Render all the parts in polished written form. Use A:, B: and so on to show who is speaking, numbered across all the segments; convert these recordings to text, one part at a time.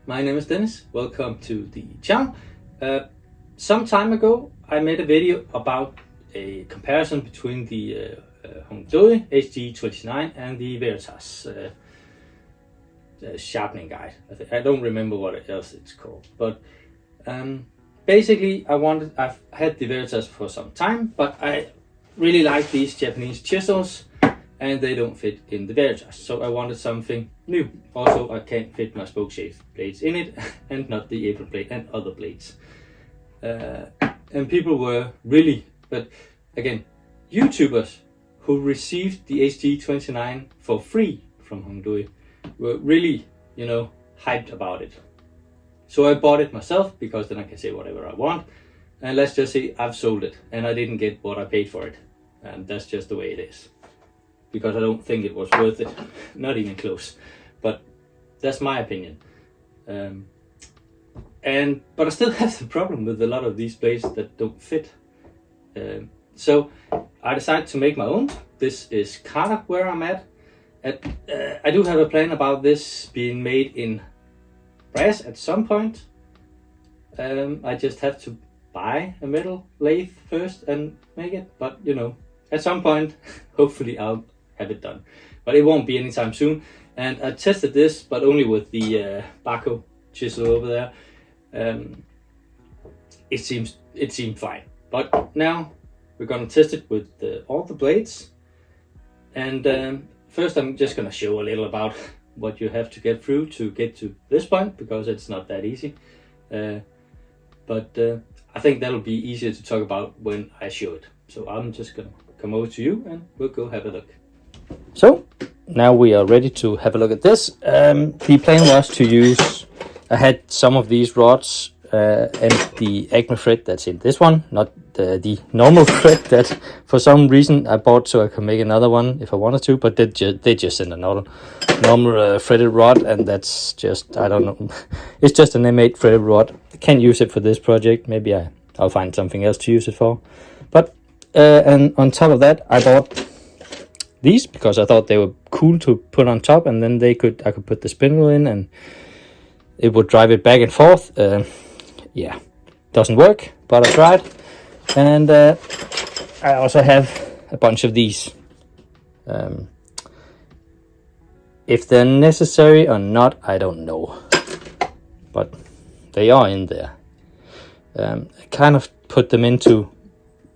A: my name is Dennis. Welcome to the channel. Some time ago, I made a video about a comparison between the Hongdui HG29 and the Veritas sharpening guide. I don't remember what else it's called, but basically, I've had the Veritas for some time, but I really like these Japanese chisels, and they don't fit in the Veritas, so I wanted something new. Also, I can't fit my spoke shave blades in it, and not the apron blade and other blades. And people were really, but again, YouTubers who received the HG29 for free from Hongdui were really, hyped about it. So I bought it myself, because then I can say whatever I want. And let's just say I've sold it, and I didn't get what I paid for it. And that's just the way it is. Because I don't think it was worth it, not even close. But that's my opinion. But I still have the problem with a lot of these blades that don't fit. So I decided to make my own. This is kind of where I'm at. I do have a plan about this being made in brass at some point. I just have to buy a metal lathe first and make it. But at some point, hopefully I'll have it done, but it won't be anytime soon. And I tested this, but only with the Bahco chisel over there. It seemed fine, but now we're gonna test it with all the blades. And first, I'm just gonna show a little about what you have to get through to get to this point, because it's not that easy. But I think that'll be easier to talk about when I show it. So I'm just gonna come over to you, and we'll go have a look. So now we are ready to have a look at this. The plan was to use, I had some of these rods and the Acme thread that's in this one, not the normal thread that for some reason I bought so I could make another one if I wanted to, but they just sent another normal threaded rod, and that's just, I don't know, it's just an M8 threaded rod. I can't use it for this project. Maybe I'll find something else to use it for. But and on top of that, I bought these because I thought they were cool to put on top, and then I could put the spindle in and it would drive it back and forth. Yeah, doesn't work, but I tried. And I also have a bunch of these. If they're necessary or not, I don't know, but they are in there. I kind of put them into,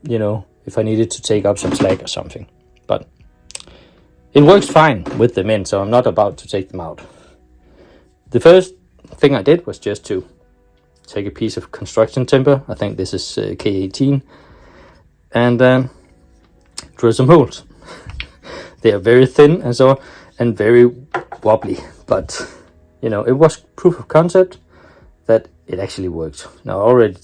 A: if I needed to take up some slack or something, but it works fine with them in, so I'm not about to take them out. The first thing I did was just to take a piece of construction timber. I think this is K18, and drill some holes. They are very thin and very wobbly, but it was proof of concept that it actually worked. Now I already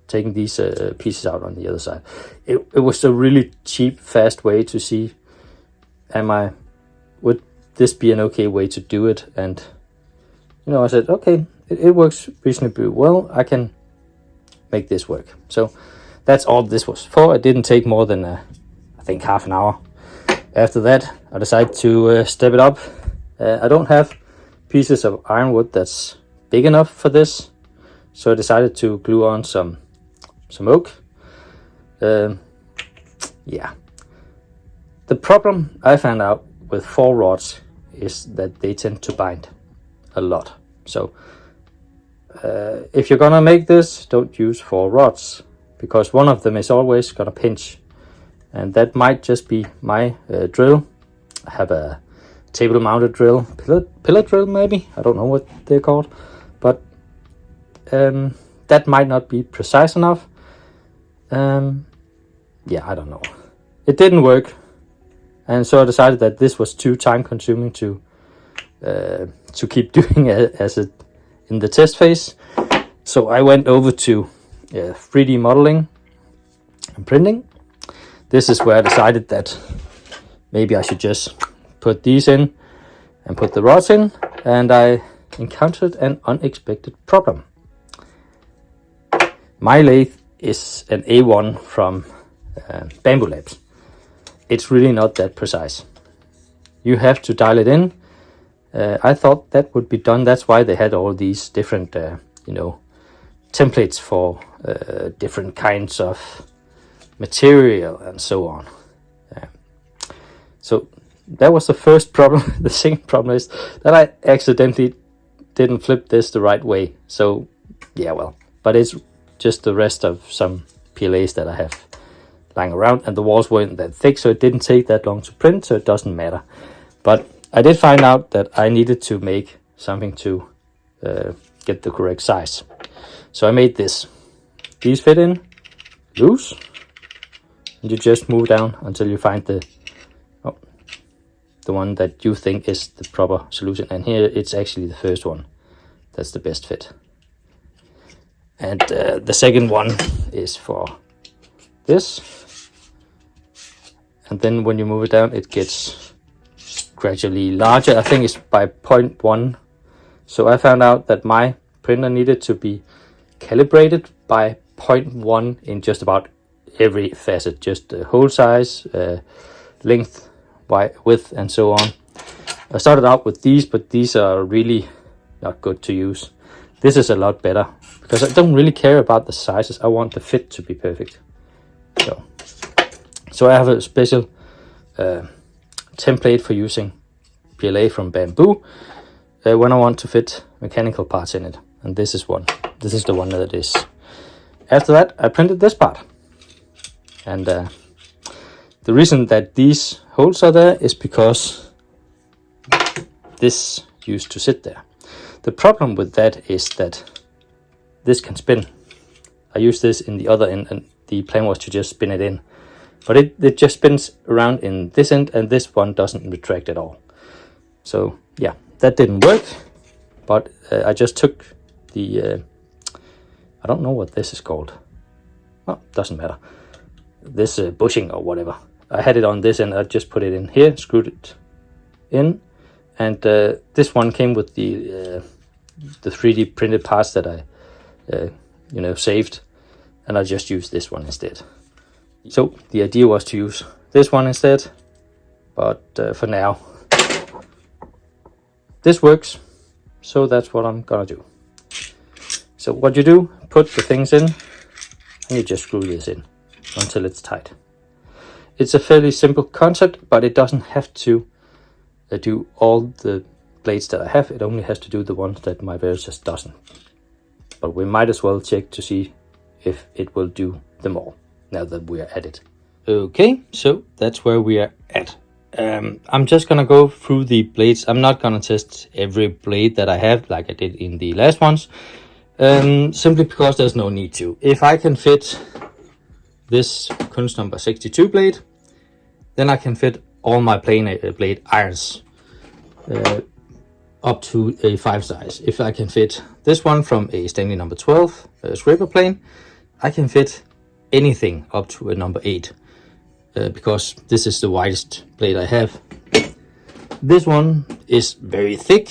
A: taking these pieces out on the other side. It was a really cheap, fast way to see, would this be an okay way to do it? And I said, okay, it works reasonably well. I can make this work. So that's all this was for. It didn't take more than I think half an hour. After that, I decided to step it up. I don't have pieces of ironwood that's big enough for this, so I decided to glue on some oak. Yeah. The problem I found out with 4 rods is that they tend to bind a lot. So if you're gonna make this, don't use 4 rods, because one of them is always gonna pinch, and that might just be my drill. I have a table mounted drill, pillar drill maybe, I don't know what they're called, but that might not be precise enough. Yeah, I don't know. It didn't work, and so I decided that this was too time consuming to keep doing it in the test phase. So I went over to 3D modeling and printing. This is where I decided that maybe I should just put these in and put the rods in, and I encountered an unexpected problem. My lathe is an A1 from Bambu Labs. It's really not that precise. You have to dial it in I thought that would be done. That's why they had all these different, templates for different kinds of material and so on. So that was the first problem. The second problem is that I accidentally didn't flip this the right way. So yeah, well, but it's just the rest of some PLAs that I have lying around, and the walls weren't that thick, so it didn't take that long to print, so it doesn't matter. But I did find out that I needed to make something to get the correct size. So I made this. These fit in loose, and you just move down until you find the one that you think is the proper solution. And here it's actually the first one that's the best fit. And the second one is for this. And then when you move it down, it gets gradually larger. I think it's by 0.1. So I found out that my printer needed to be calibrated by 0.1 in just about every facet, just the hole size, length, width, and so on. I started out with these, but these are really not good to use. This is a lot better because I don't really care about the sizes. I want the fit to be perfect. So I have a special template for using PLA from Bambu when I want to fit mechanical parts in it, and this is one. This is the one that is. After that, I printed this part, and the reason that these holes are there is because this used to sit there. The problem with that is that this can spin. I used this in the other end, and the plan was to just spin it in. But it just spins around in this end, and this one doesn't retract at all. So yeah, that didn't work. But I just took the, I don't know what this is called. Well, doesn't matter. This bushing or whatever. I had it on this end, I just put it in here, screwed it in. And this one came with the 3D printed parts that I, saved. And I just used this one instead. So the idea was to use this one instead, but for now this works, so that's what I'm gonna do. So what you do, put the things in, and you just screw this in until it's tight. It's a fairly simple concept, but it doesn't have to do all the blades that I have. It only has to do the ones that my Veritas doesn't. But we might as well check to see if it will do them all, now that we are at it. Okay, so that's where we are at. I'm just gonna go through the blades. I'm not gonna test every blade that I have like I did in the last ones, simply because there's no need to. If I can fit this Kunst number 62 blade, then I can fit all my plain blade irons up to a 5 size. If I can fit this one from a Stanley number 12 scraper plane, I can fit anything up to a number 8 because this is the widest blade I have. This one is very thick,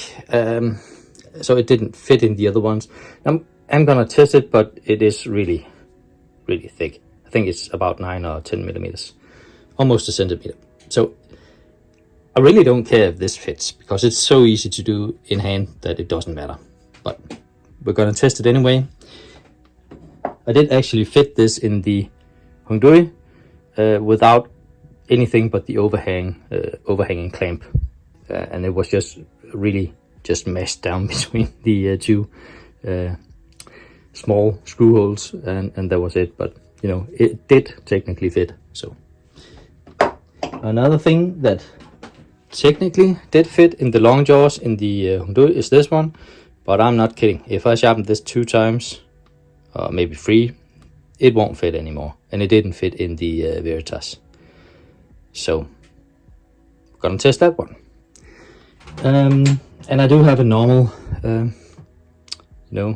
A: so it didn't fit in the other ones. I'm gonna test it, but it is really, really thick. I think it's about 9 or 10 millimeters, almost a centimeter. So I really don't care if this fits because it's so easy to do in hand that it doesn't matter. But we're gonna test it anyway. I did actually fit this in the Hongdui without anything but the overhanging clamp, and it was just really just meshed down between the two small screw holes, and that was it. But it did technically fit. So another thing that technically did fit in the long jaws in the Hongdui is this one, but I'm not kidding. If I sharpen this 2 times, maybe 3, it won't fit anymore, and it didn't fit in the Veritas. So we're gonna test that one. And I do have a normal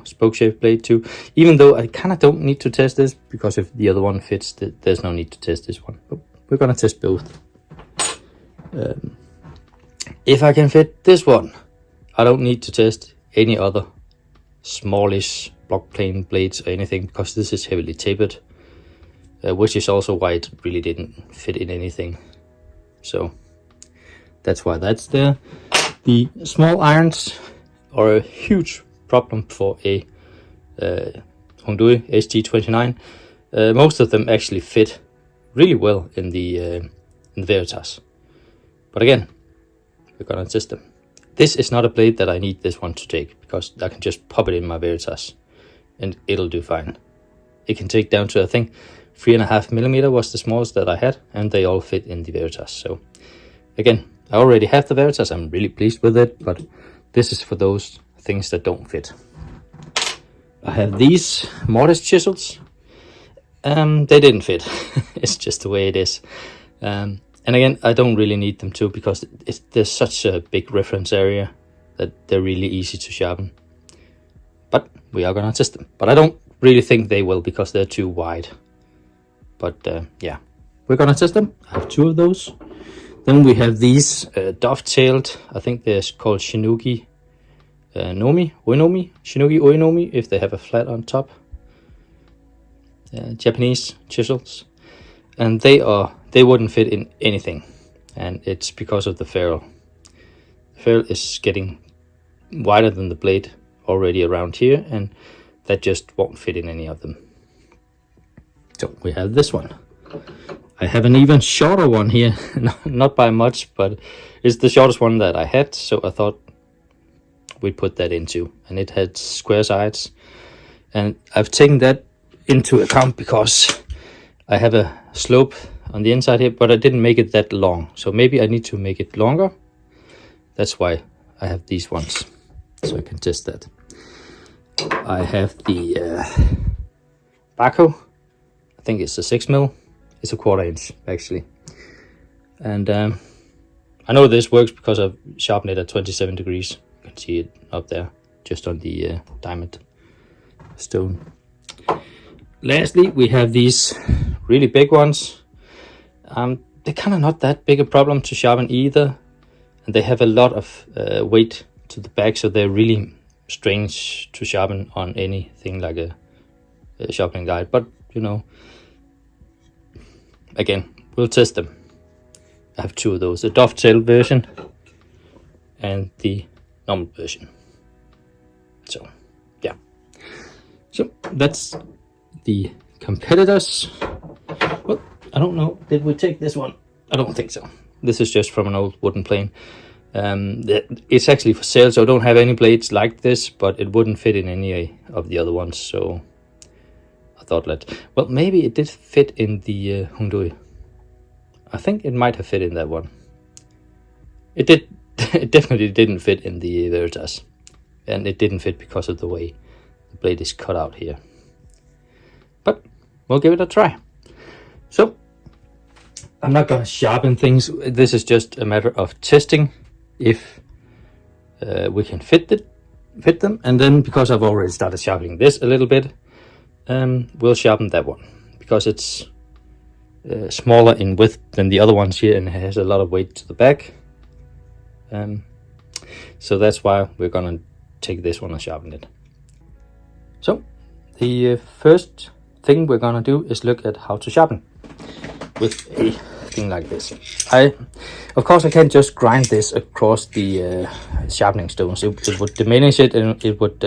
A: spoke shaped blade too, even though I kind of don't need to test this because if the other one fits, there's no need to test this one. But we're gonna test both. If I can fit this one, I don't need to test any other smallish block plane blades or anything because this is heavily tapered, which is also why it really didn't fit in anything. So that's why that's there. The small irons are a huge problem for a Hongdui SG29. Most of them actually fit really well in the Veritas. But again, we're gonna test them. This is not a blade that I need this one to take, because I can just pop it in my Veritas and it'll do fine. It can take down to, I think, 3.5mm was the smallest that I had, and they all fit in the Veritas. So again, I already have the Veritas, I'm really pleased with it, but this is for those things that don't fit. I have these mortise chisels. They didn't fit. It's just the way it is. And again, I don't really need them too, because there's such a big reference area that they're really easy to sharpen. But we are gonna test them. But I don't really think they will, because they're too wide. But yeah, we're gonna test them. I have 2 of those. Then we have these dovetailed, I think they're called Shinogi Shinogi Oinomi, if they have a flat on top. Japanese chisels. And they wouldn't fit in anything, and it's because of the ferrule. The ferrule is getting wider than the blade already around here, and that just won't fit in any of them. So we have this one. I have an even shorter one here, not by much, but it's the shortest one that I had, so I thought we'd put that into, and it had square sides, and I've taken that into account because I have a slope on the inside here, but I didn't make it that long, so maybe I need to make it longer. That's why I have these ones, so I can test that. I have the Bahco. I think it's a 6mm. It's a 1/4 inch actually, and I know this works because I've sharpened it at 27 degrees. You can see it up there, just on the diamond stone. Lastly, we have these really big ones. They're kind of not that big a problem to sharpen either, and they have a lot of weight to the back, so they're really strange to sharpen on anything like a sharpening guide. But you know, again, we'll test them. I have 2 of those, the dovetail version and the normal version. So yeah, so that's the competitors. Well, I don't know, did we take this one? I don't think so. This is just from an old wooden plane. It's actually for sale, so I don't have any blades like this, but it wouldn't fit in any of the other ones, so I thought well, maybe it did fit in the Hongdui. I think it might have fit in that one. It did. It definitely didn't fit in the Veritas, and it didn't fit because of the way the blade is cut out here. But we'll give it a try. So I'm not gonna sharpen things. This is just a matter of testing if we can fit them, and then because I've already started sharpening this a little bit, we'll sharpen that one because it's smaller in width than the other ones here, and it has a lot of weight to the back. So that's why we're gonna take this one and sharpen it. So the first thing we're gonna do is look at how to sharpen with a thing like this. Of course I can't just grind this across the sharpening stones. It would diminish it, and it would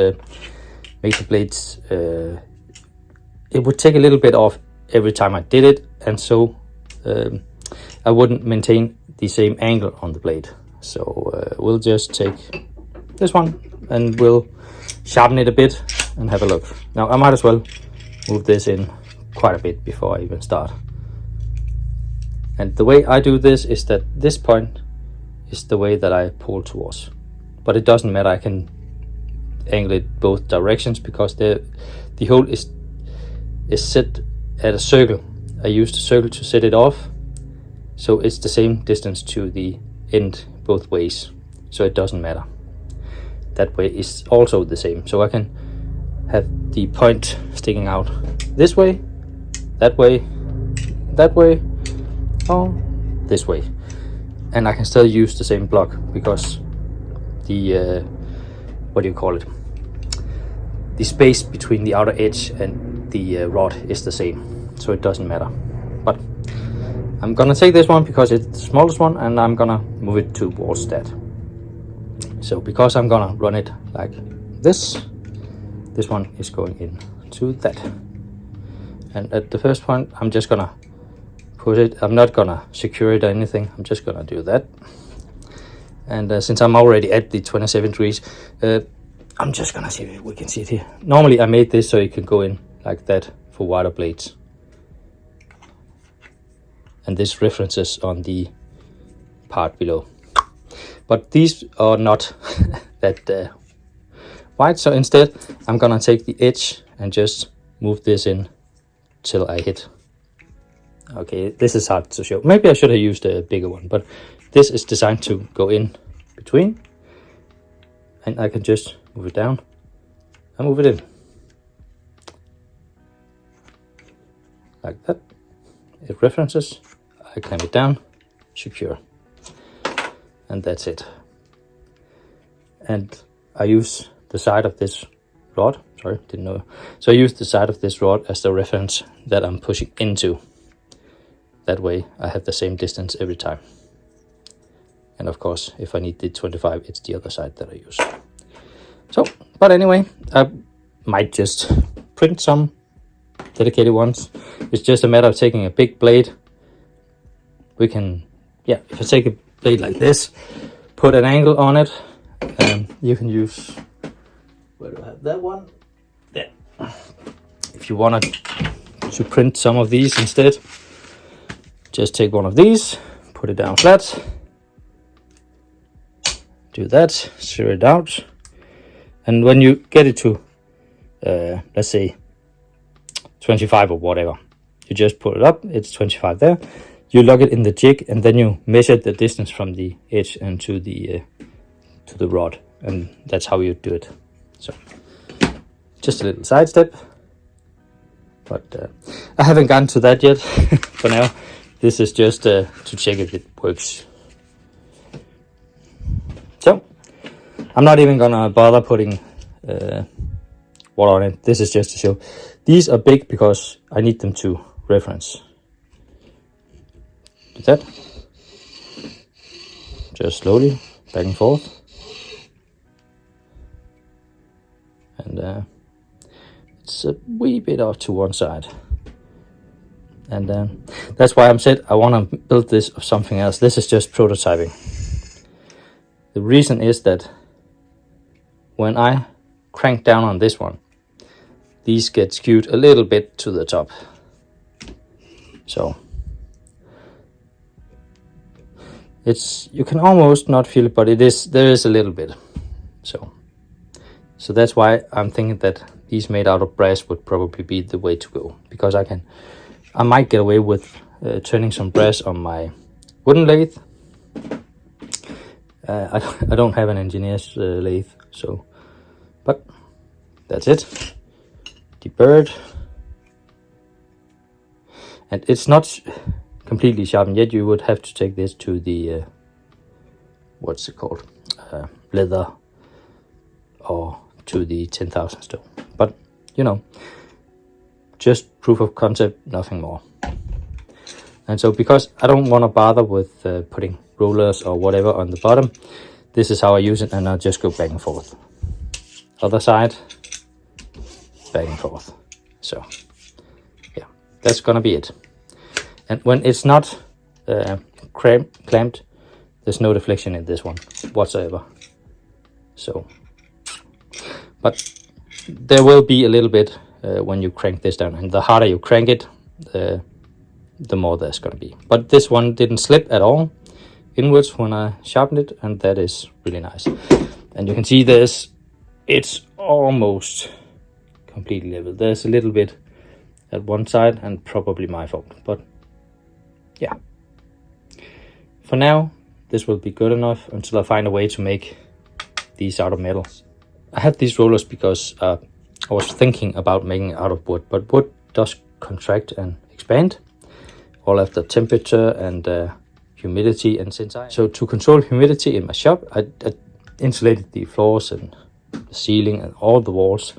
A: make the blades, it would take a little bit off every time I did it, and so I wouldn't maintain the same angle on the blade. So we'll just take this one and we'll sharpen it a bit and have a look. Now I might as well move this in quite a bit before I even start. And the way I do this is that this point is the way that I pull towards, but it doesn't matter. I can angle it both directions because the hole is set at a circle. I used a circle to set it off, so it's the same distance to the end both ways, so it doesn't matter. That way is also the same, so I can have the point sticking out this way, that way, or this way, and I can still use the same block because the what do you call it, the space between the outer edge and the rod is the same, so it doesn't matter. But I'm gonna take this one because it's the smallest one, and I'm gonna move it towards that. So because I'm gonna run it like this one is going into that. And at the first point, I'm just gonna put it, I'm not gonna secure it or anything, I'm just gonna do that. And since I'm already at the 27 degrees, I'm just gonna see if we can see it here. Normally I made this so it can go in like that for wider blades. And this references on the part below. But these are not that wide, so instead I'm gonna take the edge and just move this in till I hit. Okay, this is hard to show. Maybe I should have used a bigger one, but this is designed to go in between. And I can just move it down and move it in. Like that. It references. I clamp it down, secure. And that's it. And I use the side of this rod. Sorry, didn't know. So I use the side of this rod as the reference that I'm pushing into. That way I have the same distance every time. And of course, if I need the 25, it's the other side that I use. So, but anyway, I might just print some dedicated ones. It's just a matter of taking a big blade. We can, yeah, if I take a blade like this, put an angle on it, you can use, where do I have that one? There. If you want to print some of these instead, just take one of these, put it down flat, do that, zero it out, and when you get it to, let's say, 25 or whatever, you just put it up, it's 25 there, you lock it in the jig, and then you measure the distance from the edge and to the rod, and that's how you do it. So, just a little side step, but I haven't gotten to that yet for now. This is just to check if it works. So, I'm not even gonna bother putting water on it. This is just to show. These are big because I need them to reference. Do that. Just slowly, back and forth. And it's a wee bit off to one side. And that's why I'm said I want to build this of something else. This is just prototyping. The reason is that when I crank down on this one, these get skewed a little bit to the top. So it's, you can almost not feel it, but it is, there is a little bit. So that's why I'm thinking that these made out of brass would probably be the way to go, because I might get away with turning some brass on my wooden lathe. I don't have an engineer's lathe, so, but that's it. The bird, and it's not completely sharpened yet. You would have to take this to the what's it called, leather, or to the 10,000 stone. But you know, just proof of concept, nothing more. And so because I don't want to bother with putting rollers or whatever on the bottom, this is how I use it, and I'll just go back and forth. Other side, back and forth. So yeah, that's gonna be it. And when it's not clamped, there's no deflection in this one whatsoever. So, but there will be a little bit when you crank this down, and the harder you crank it, the more there's gonna be. But this one didn't slip at all inwards when I sharpened it, and that is really nice. And you can see it's almost completely level. There's a little bit at one side, and probably my fault, but yeah. For now, this will be good enough until I find a way to make these out of metal. I had these rollers because I was thinking about making it out of wood, but wood does contract and expand all after temperature and humidity. And so to control humidity in my shop, I insulated the floors and the ceiling and all the walls,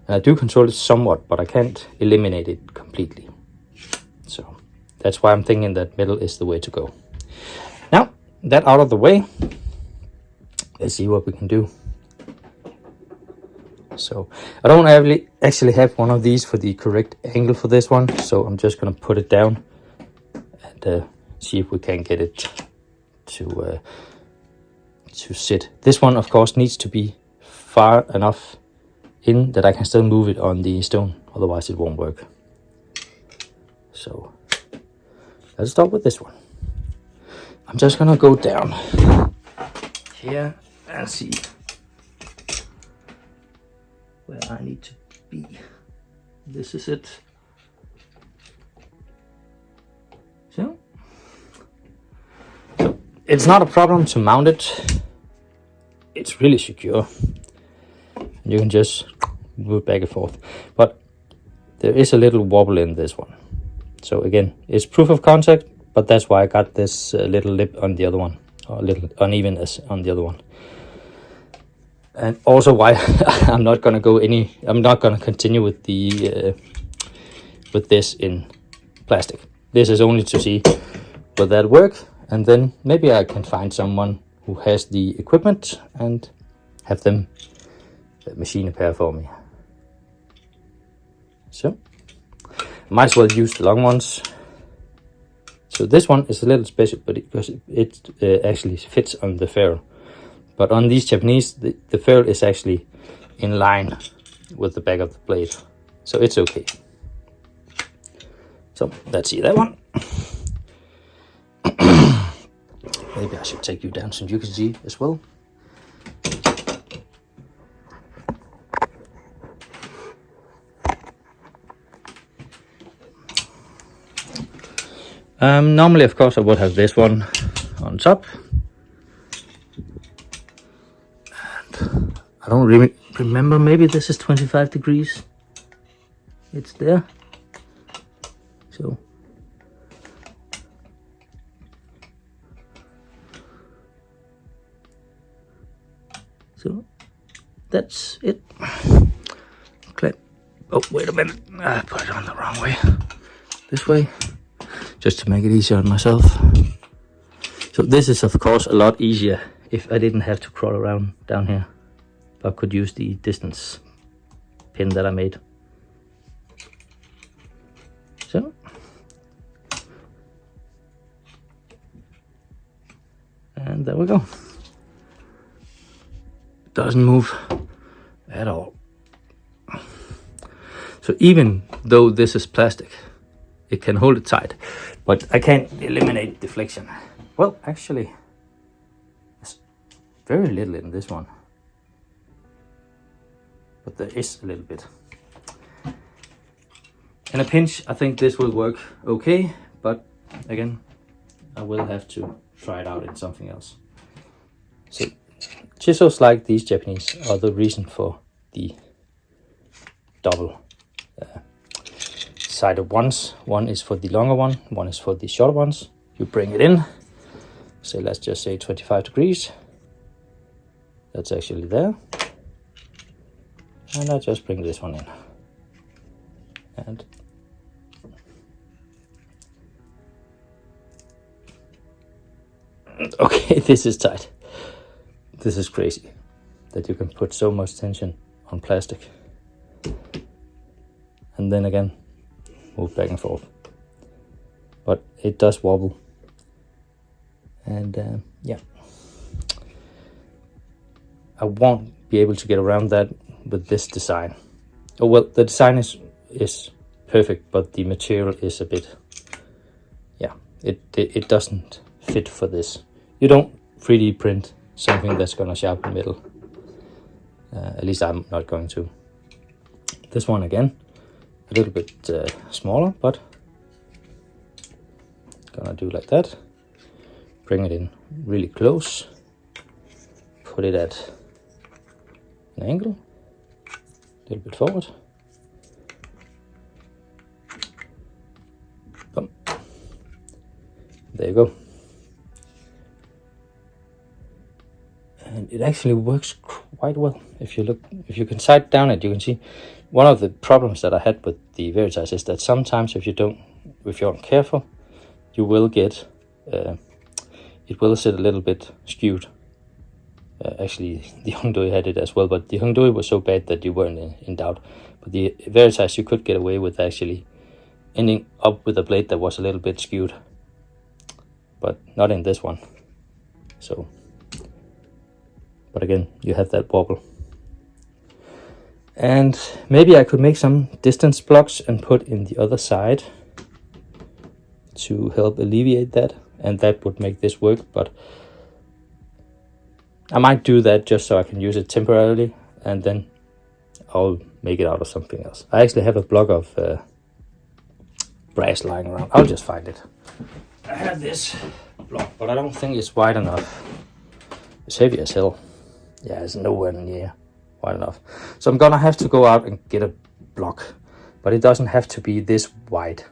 A: and I do control it somewhat, but I can't eliminate it completely. So that's why I'm thinking that metal is the way to go. Now that out of the way, let's see what we can do. So I don't actually have one of these for the correct angle for this one, so I'm just gonna put it down and see if we can get it to sit. This one of course needs to be far enough in that I can still move it on the stone, otherwise it won't work. So let's start with this one. I'm just gonna go down here and see where I need to be. This is it. So it's not a problem to mount it. It's really secure. You can just move back and forth. But there is a little wobble in this one. So again, it's proof of concept, but that's why I got this little lip on the other one, or a little unevenness on the other one. And also why I'm not gonna continue with the with this in plastic. This is only to see will that work, and then maybe I can find someone who has the equipment and have them machine a pair for me. So might as well use the long ones. So this one is a little special, but because it actually fits on the ferrule. But on these Japanese, the ferrule is actually in line with the back of the blade, so it's okay. So let's see that one. Maybe I should take you down so you can see as well. Normally, of course, I would have this one on top. And I don't really remember, maybe this is 25 degrees. It's there. So that's it. Okay. Oh, wait a minute. I put it on the wrong way. This way. Just to make it easier on myself. So this is of course a lot easier if I didn't have to crawl around down here. I could use the distance pin that I made. So. And there we go. Doesn't move at all. So even though this is plastic, it can hold it tight, but I can't eliminate deflection. Well, actually, there's very little in this one, but there is a little bit. In a pinch, I think this will work okay, but again, I will have to try it out in something else. So chisels like these Japanese are the reason for the double sided ones. One is for the longer one is for the shorter ones. You bring it in, so let's just say 25 degrees. That's actually there. And I just bring this one in. And okay, this is tight. This is crazy that you can put so much tension on plastic. And then again, move back and forth. But it does wobble. And yeah. I won't be able to get around that with this design. Oh well, the design is perfect, but the material is a bit, yeah, it doesn't fit for this. You don't 3D print something that's gonna sharpen metal. At least I'm not going to. This one again, a little bit smaller, but gonna do like that. Bring it in really close. Put it at an angle, a little bit forward. Boom. There you go. And it actually works quite well. If you can sight down it, you can see one of the problems that I had with the Veritas is that sometimes if you aren't careful, you will get it will sit a little bit skewed Actually, the Hongdui had it as well, but the Hongdui was so bad that you weren't in doubt. But the Veritas, you could get away with actually ending up with a blade that was a little bit skewed, but not in this one. So, but again, you have that wobble. And maybe I could make some distance blocks and put in the other side to help alleviate that, and that would make this work. But I might do that just so I can use it temporarily, and then I'll make it out of something else. I actually have a block of brass lying around. I'll just find it. I have this block, but I don't think it's wide enough. It's heavy as hell. Yeah, it's nowhere near wide enough. So I'm gonna have to go out and get a block, but it doesn't have to be this wide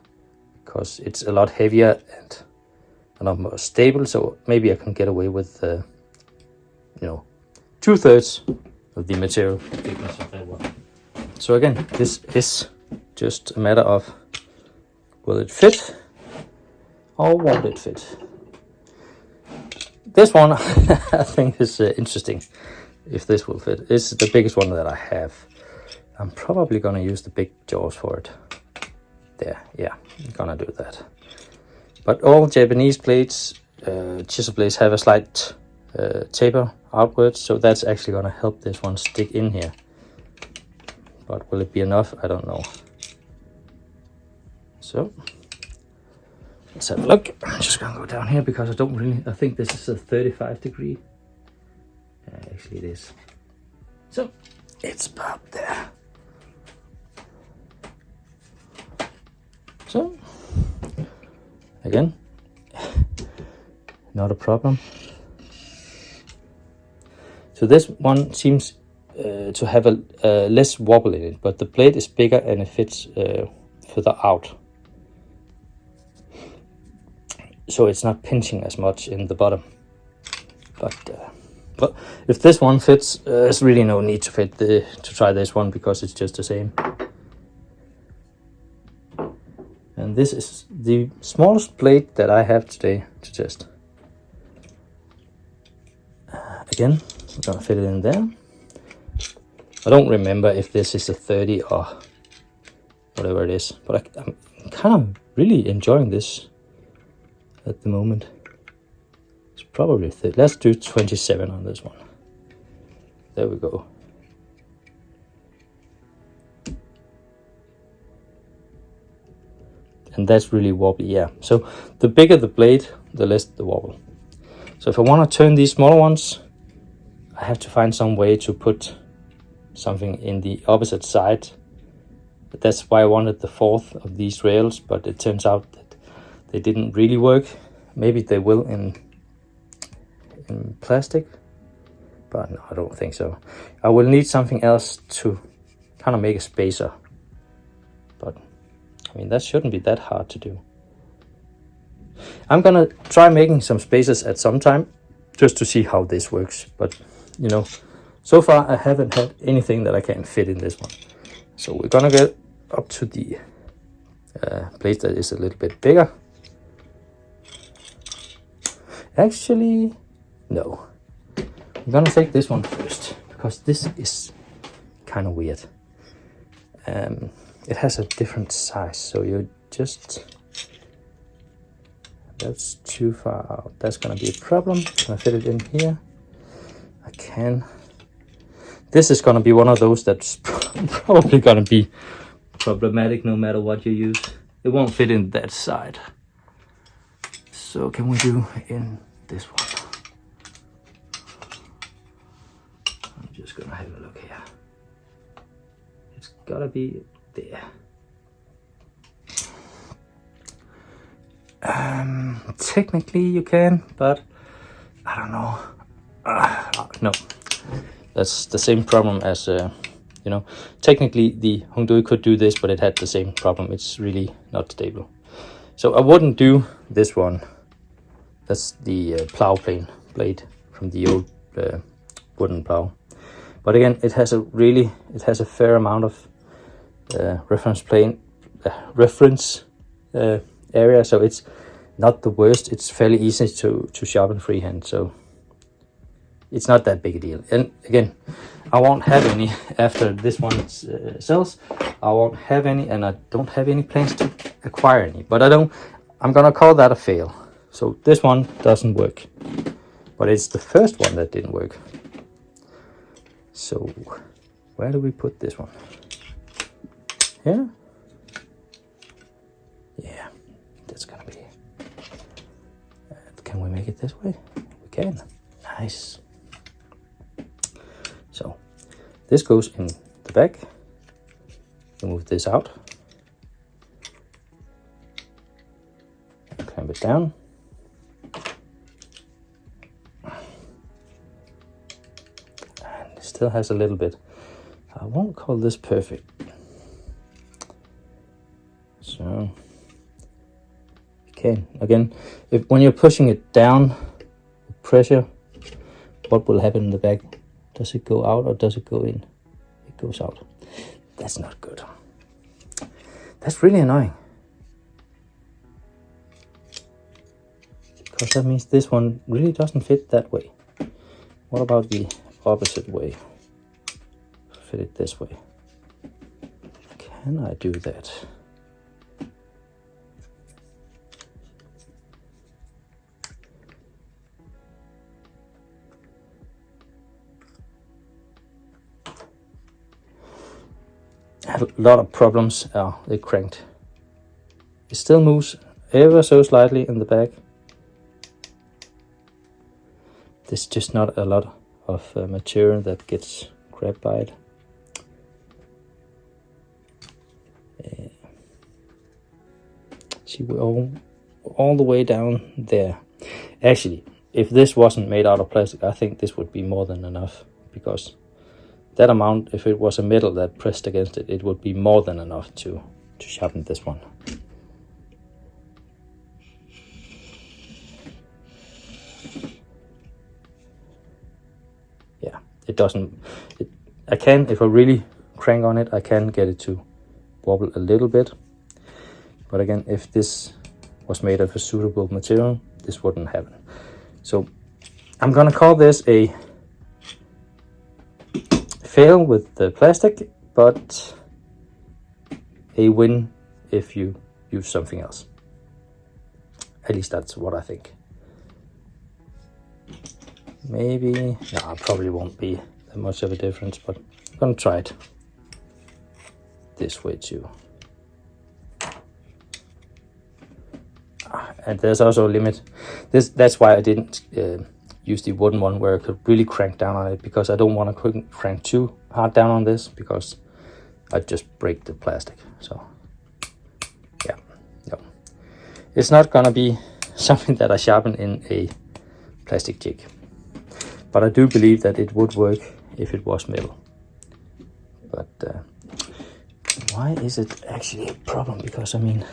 A: because it's a lot heavier and a lot more stable. So maybe I can get away with, 2/3 of the material thickness of that one. So again, this is just a matter of, will it fit or won't it fit? This one I think is interesting, if this will fit. It's the biggest one that I have. I'm probably gonna use the big jaws for it. There, yeah, I'm gonna do that. But all Japanese blades, chisel blades, have a slight taper outwards, so that's actually gonna help this one stick in here. But will it be enough? I don't know. So let's have a look. I'm just gonna go down here because I think this is a 35 degree. Actually it is. So it's about there. So again, not a problem. So this one seems to have a less wobble in it, but the blade is bigger and it fits further out. So it's not pinching as much in the bottom. But if this one fits, there's really no need to try this one because it's just the same. And this is the smallest blade that I have today to test. Again, I'm gonna fit it in there. I don't remember if this is a 30 or whatever it is, but I'm kind of really enjoying this at the moment. It's probably 30. Let's do 27 on this one. There we go. And that's really wobbly, yeah. So the bigger the blade, the less the wobble. So if I want to turn these smaller ones, I have to find some way to put something in the opposite side. But that's why I wanted the fourth of these rails, but it turns out that they didn't really work. Maybe they will in plastic, but no, I don't think so. I will need something else to kind of make a spacer, but I mean that shouldn't be that hard to do. I'm gonna try making some spacers at some time just to see how this works, but so far I haven't had anything that I can fit in this one. So we're gonna get up to the blade that is a little bit bigger. Actually, no. I'm gonna take this one first because this is kind of weird. It has a different size, so that's too far out. That's gonna be a problem. Can I fit it in here? I can. This is gonna be one of those that's probably gonna be problematic no matter what you use. It won't fit in that side. So can we do in this one? I'm just gonna have a look here. It's gotta be there. Technically you can, but I don't know. No, that's the same problem as technically the Hongdui could do this, but it had the same problem. It's really not stable. So I wouldn't do this one. That's the plow blade from the old wooden plow. But again, it has a fair amount of reference area, so it's not the worst. It's fairly easy to sharpen freehand. So it's not that big a deal. And again, I won't have any after this one sells. I won't have any, and I don't have any plans to acquire any. But I'm gonna call that a fail. So this one doesn't work, but it's the first one that didn't work. So where do we put this one? Here? Yeah, that's gonna be. Can we make it this way? We can. Nice. So this goes in the back. Move this out. Clamp it down. And it still has a little bit. I won't call this perfect. So again, when you're pushing it down, pressure, what will happen in the back? Does it go out or does it go in? It goes out. That's not good. That's really annoying. Because that means this one really doesn't fit that way. What about the opposite way? Fit it this way. Can I do that? Had a lot of problems. Oh, they cranked. It still moves ever so slightly in the back. There's just not a lot of material that gets grabbed by it. See, we're all the way down there. Actually, if this wasn't made out of plastic, I think this would be more than enough, because that amount, if it was a metal that pressed against it, it would be more than enough to sharpen this one. Yeah, it doesn't. I can, if I really crank on it, I can get it to wobble a little bit. But again, if this was made of a suitable material, this wouldn't happen. So I'm gonna call this a fail with the plastic, but a win if you use something else. At least that's what I think. Maybe, no, probably won't be that much of a difference, but I'm gonna try it this way too. And there's also a limit. That's why I didn't use the wooden one, where I could really crank down on it, because I don't want to crank too hard down on this, because I'd just break the plastic. So yeah, no, it's not gonna be something that I sharpen in a plastic jig, but I do believe that it would work if it was metal. But why is it actually a problem? Because I mean,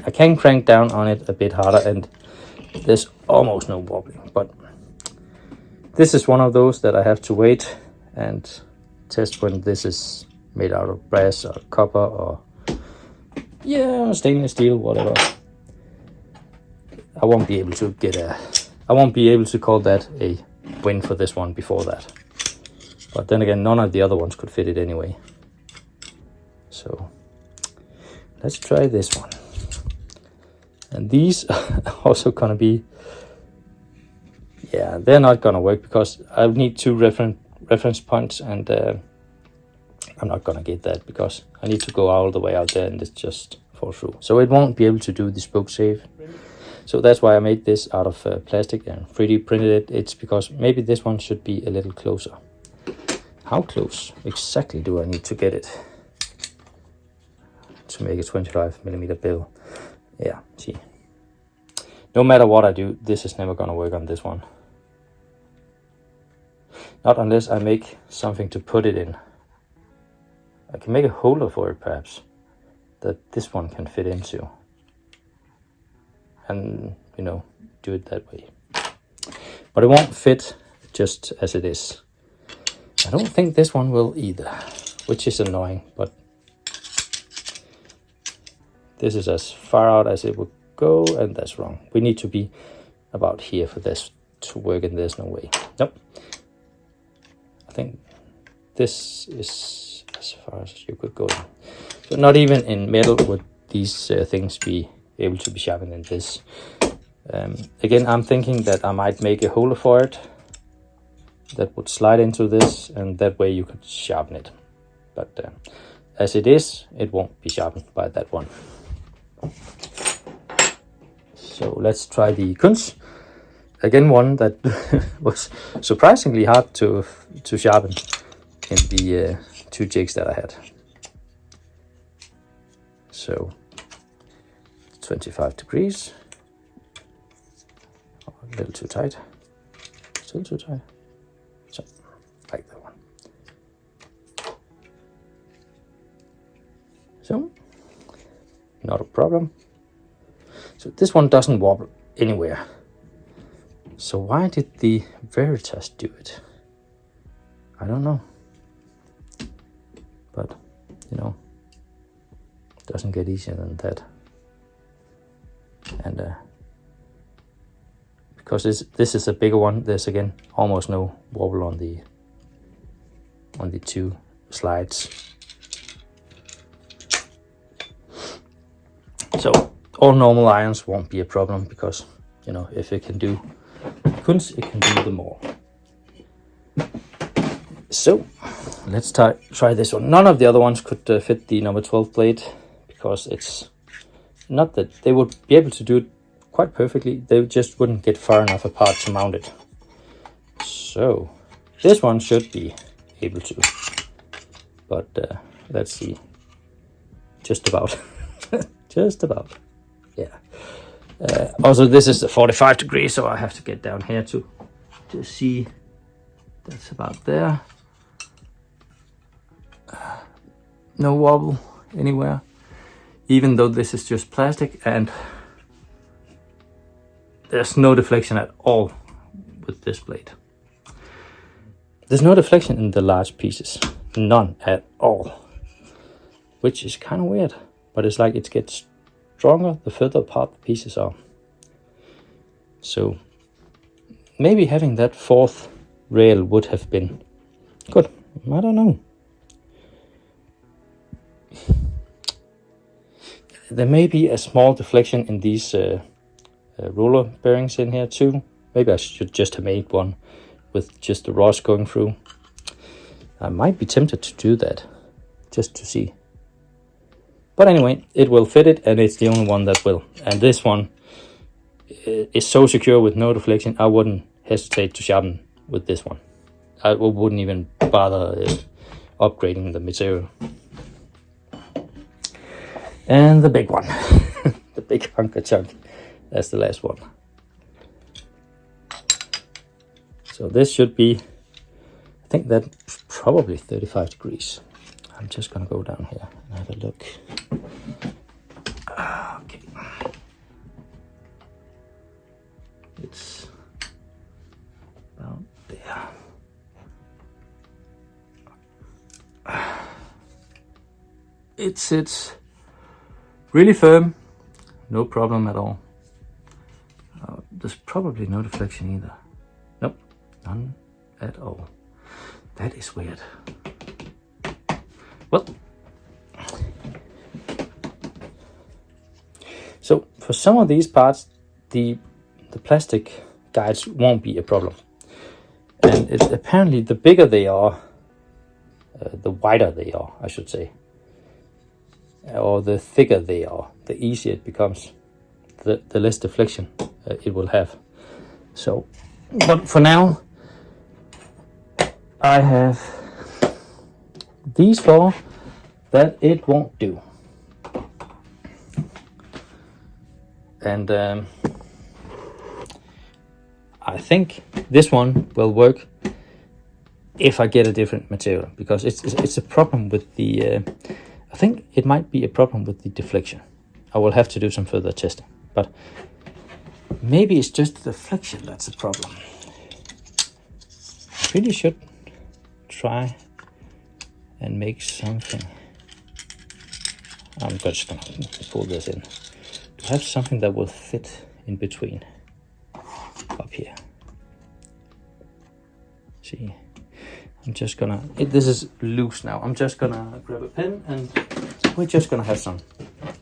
A: I can crank down on it a bit harder, and there's almost no wobbling. But this is one of those that I have to wait and test when this is made out of brass or copper or stainless steel, whatever. I won't be able to call that a win for this one before that. But then again, none of the other ones could fit it anyway. So let's try this one. And these are also gonna be, they're not gonna work, because I need two reference points, and I'm not gonna get that, because I need to go all the way out there and it just fall through. So it won't be able to do the spoke shave. So that's why I made this out of plastic and 3D printed it. It's because maybe this one should be a little closer. How close exactly do I need to get it to make a 25mm bill? Yeah, see. No matter what I do, this is never gonna work on this one. Not unless I make something to put it in. I can make a holder for it, perhaps, that this one can fit into. And, do it that way. But it won't fit just as it is. I don't think this one will either, which is annoying, but this is as far out as it would go, and that's wrong. We need to be about here for this to work, and there's no way. Nope. I think this is as far as you could go. So not even in metal would these things be able to be sharpened in this. Again, I'm thinking that I might make a holder for it that would slide into this, and that way you could sharpen it. But as it is, it won't be sharpened by that one. So let's try the Kunz. Again, one that was surprisingly hard to sharpen in the 2 jigs that I had. So 25 degrees. Oh, a little too tight. Still too tight. So, like that one. So, not a problem. So this one doesn't wobble anywhere. So why did the Veritas do it? I don't know. But, you know, it doesn't get easier than that. And because this is a bigger one, there's again almost no wobble on the 2 slides. So all normal irons won't be a problem, because, you know, if it can do Kunz, it can do them all. So let's try this one. None of the other ones could fit the number 12 blade, because it's not that they would be able to do it quite perfectly, they just wouldn't get far enough apart to mount it. So this one should be able to, but let's see. Just about. Just about. Yeah. Also, this is the 45 degrees, so I have to get down here to see. That's about there. No wobble anywhere, even though this is just plastic, and there's no deflection at all with this blade. There's no deflection in the large pieces, none at all, which is kind of weird, but it's like it gets stronger the further apart the pieces are. So maybe having that 4th rail would have been good. I don't know. There may be a small deflection in these roller bearings in here too. Maybe I should just have made one with just the rods going through. I might be tempted to do that just to see. But anyway, it will fit it, and it's the only one that will. And this one is so secure with no deflection, I wouldn't hesitate to sharpen with this one. I wouldn't even bother upgrading the material. And the big one, the big hunk of chunk, that's the last one. So this should be, I think that's probably 35 degrees. I'm just gonna go down here and have a look. Okay. It's about there. It sits really firm, no problem at all. There's probably no deflection either. Nope, none at all. That is weird. Well, so for some of these parts, the plastic guides won't be a problem. And it's apparently the bigger they are, the wider they are, I should say. Or the thicker they are, the easier it becomes, the less deflection it will have. So, but for now, I have these 4 that it won't do. And I think this one will work if I get a different material, because it's a problem with the I think it might be a problem with the deflection. I will have to do some further testing, but maybe it's just the deflection that's a problem. I really should try and make something. I'm just gonna pull this in to have something that will fit in between up here. See, I'm just gonna, this is loose now. I'm just gonna grab a pen and we're just gonna have some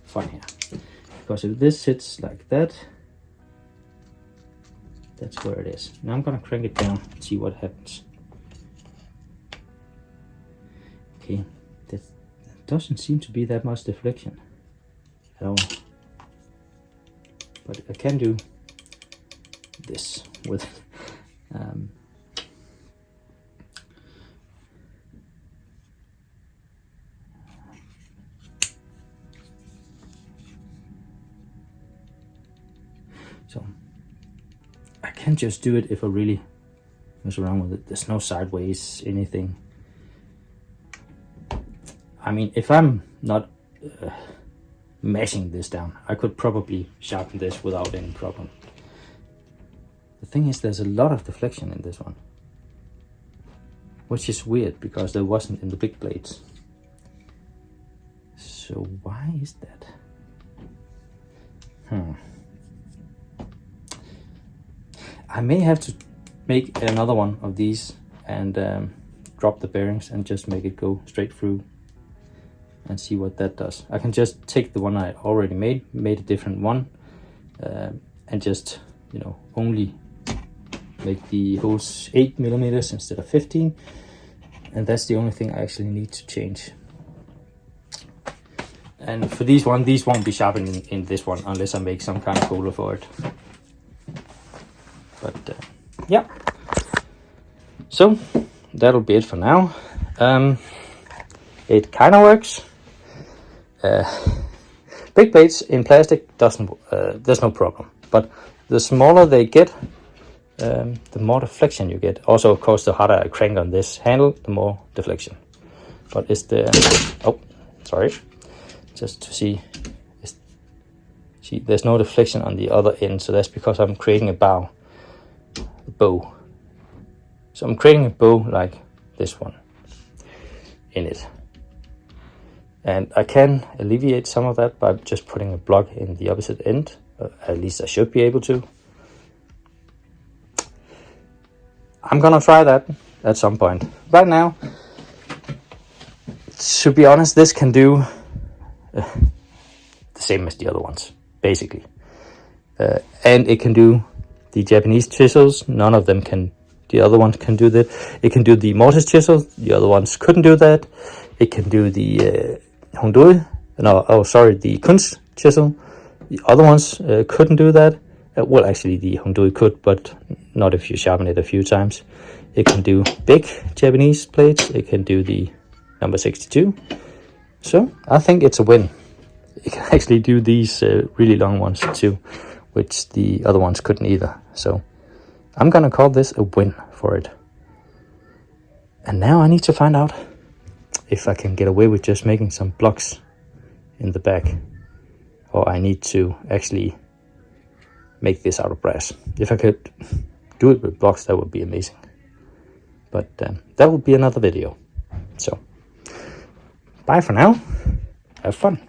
A: fun here. Because if this sits like that, that's where it is. Now I'm gonna crank it down and see what happens. Okay, that doesn't seem to be that much deflection at all. But I can do this with so I can just do it if I really mess around with it. There's no sideways anything. I mean, if I'm not mashing this down, I could probably sharpen this without any problem. The thing is, there's a lot of deflection in this one, which is weird because there wasn't in the big blades. So why is that? I may have to make another one of these and drop the bearings and just make it go straight through and see what that does. I can just take the one I already made a different one, and just, you know, only make the holes 8 millimeters instead of 15, and that's the only thing I actually need to change. And for these won't be sharpened in this one unless I make some kind of holder for it. But yeah, so that'll be it for now. It kind of works. Big blades in plastic doesn't. There's no problem. But the smaller they get, the more deflection you get. Also, of course, the harder I crank on this handle, the more deflection. But it's the just to see. See, there's no deflection on the other end, so that's because I'm creating a bow. Bow. So I'm creating a bow like this one in it. And I can alleviate some of that by just putting a block in the opposite end. At least I should be able to. I'm gonna try that at some point. Right now, to be honest, this can do the same as the other ones, basically. And it can do the Japanese chisels. None of them can. The other ones can do that. It can do the mortise chisel. The other ones couldn't do that. It can do the the Kunst chisel. The other ones couldn't do that. Well, actually, the Hongdui could, but not if you sharpen it a few times. It can do big Japanese blades. It can do the number 62. So I think it's a win. It can actually do these really long ones too, which the other ones couldn't either. So I'm gonna call this a win for it. And now I need to find out if I can get away with just making some blocks in the back, or I need to actually make this out of brass. If I could do it with blocks, that would be amazing. But that will be another video. So bye for now. Have fun.